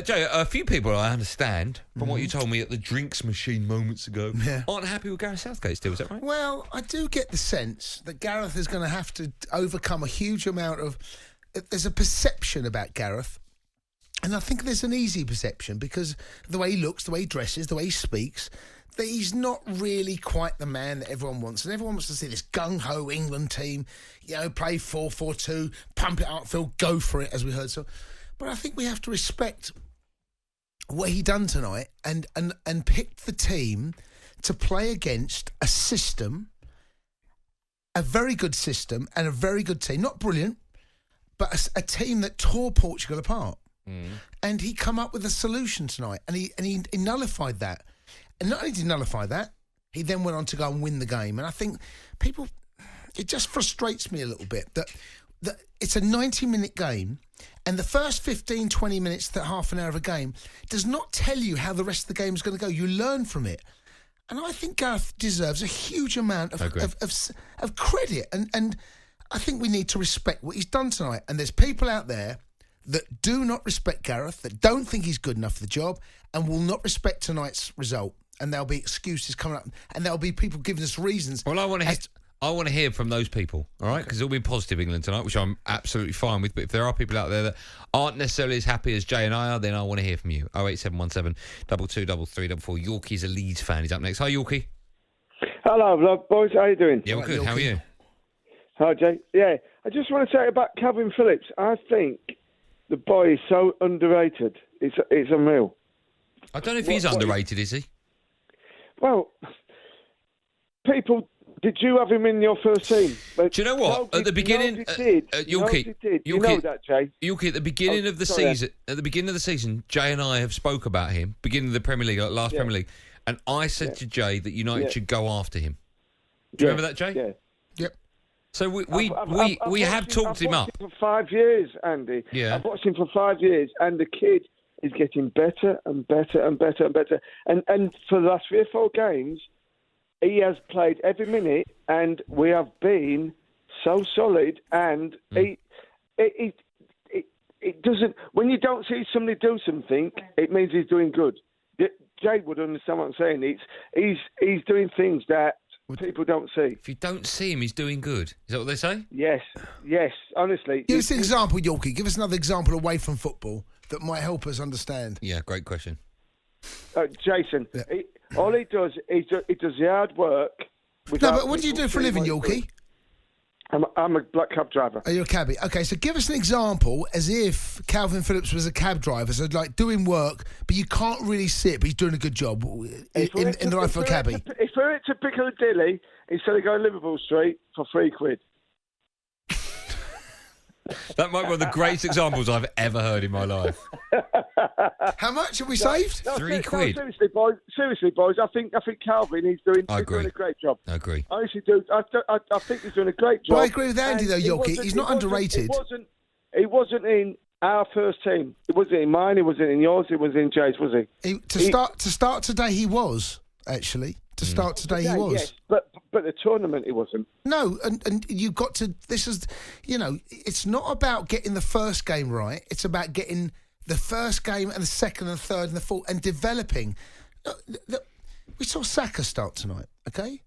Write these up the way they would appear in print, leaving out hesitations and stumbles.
Joe, a few people, I understand, from what you told me at the drinks machine moments ago, aren't happy with Gareth Southgate still, is that right? Well, I do get the sense that Gareth is going to have to overcome a huge amount of... There's a perception about Gareth, and I think there's an easy perception because the way he looks, the way he dresses, the way he speaks, that he's not really quite the man that everyone wants. And everyone wants to see this gung-ho England team, play 4-4-2, pump it up, Phil, go for it, as we heard. So, but I think we have to respect what he done tonight and picked the team to play against a system, a very good system and a very good team. Not brilliant, but a team that tore Portugal apart. And he come up with a solution tonight, and he nullified that. And not only did he nullify that, he then went on to go and win the game. And I think people, it just frustrates me a little bit that it's a 90-minute game, and the first 15, 20 minutes, that half an hour of a game, does not tell you how the rest of the game is going to go. You learn from it. And I think Gareth deserves a huge amount of credit. And I think we need to respect what he's done tonight. And there's people out there that do not respect Gareth, that don't think he's good enough for the job, and will not respect tonight's result. And there'll be excuses coming up, and there'll be people giving us reasons. Well, I want to hear from those people, all right? Because it'll be positive England tonight, which I'm absolutely fine with. But if there are people out there that aren't necessarily as happy as Jay and I are, then I want to hear from you. 08717 223344. Yorkie's a Leeds fan. He's up next. Hi, Yorkie. Hello, boys. How you doing? Yeah, we're good. Yorkie. How are you? Hi, Jay. Yeah, I just want to say about Calvin Phillips. I think the boy is so underrated. It's unreal. I don't know if he's underrated, is he? Well, people, did you have him in your first team? Do you know what? At the beginning, Yorkie, you know that, Jay. Yorkie, at the beginning of the season, Jay and I have spoke about him. Beginning of the Premier League, last Premier League, and I said to Jay that United should go after him. Do you remember that, Jay? Yeah. Yep. So we have talked him up. I've watched him for 5 years, Andy. Yeah. I've watched him for 5 years, and the kid is getting better and better and better and better. And for the last 3 or 4 games, he has played every minute, and we have been so solid. And it doesn't. When you don't see somebody do something, it means he's doing good. Jay would understand what I'm saying. He's doing things that people don't see. If you don't see him, he's doing good. Is that what they say? Yes. Honestly, Give us an example, Yorkie. Give us another example away from football that might help us understand. Yeah, great question. Jason, all he does is he does the hard work. No, but what do you do for a living, Yorkie? I'm a black cab driver. Oh, you're a cabbie. Okay, so give us an example as if Calvin Phillips was a cab driver, so like doing work, but you can't really see it, but he's doing a good job in the life of a cabbie. If we were to Piccadilly, instead of going Liverpool Street for £3. That might be one of the greatest examples I've ever heard in my life. How much have we saved? £3. No, seriously, boys. I think Calvin, he's doing a great job. I agree. I actually do. I think he's doing a great job. But I agree with Andy though, Yorkie. He's not underrated. He wasn't in our first team. It wasn't in mine. It wasn't in yours. It was in Jay's. Was he? To start today, he was actually. To start today, he was. Yes, but the tournament, he wasn't. No, and you got to. This is, it's not about getting the first game right. It's about getting the first game and the second and third and the fourth and developing. Look, we saw Saka start tonight. Okay,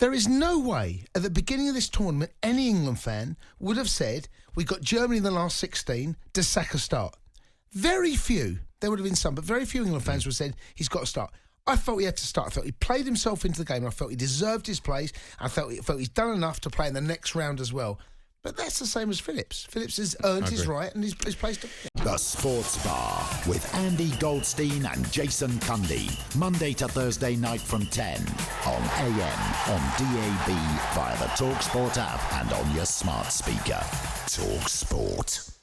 there is no way at the beginning of this tournament any England fan would have said we got Germany in the last 16. Does Saka start? Very few. There would have been some, but very few England fans would have said he's got to start. I felt he had to start. I felt he played himself into the game. And I felt he deserved his place. I felt he's done enough to play in the next round as well. But that's the same as Phillips. Phillips has earned his right and he's placed to... The Sports Bar with Andy Goldstein and Jason Cundy. Monday to Thursday night from 10 on AM, on DAB, via the talkSPORT app and on your smart speaker. talkSPORT.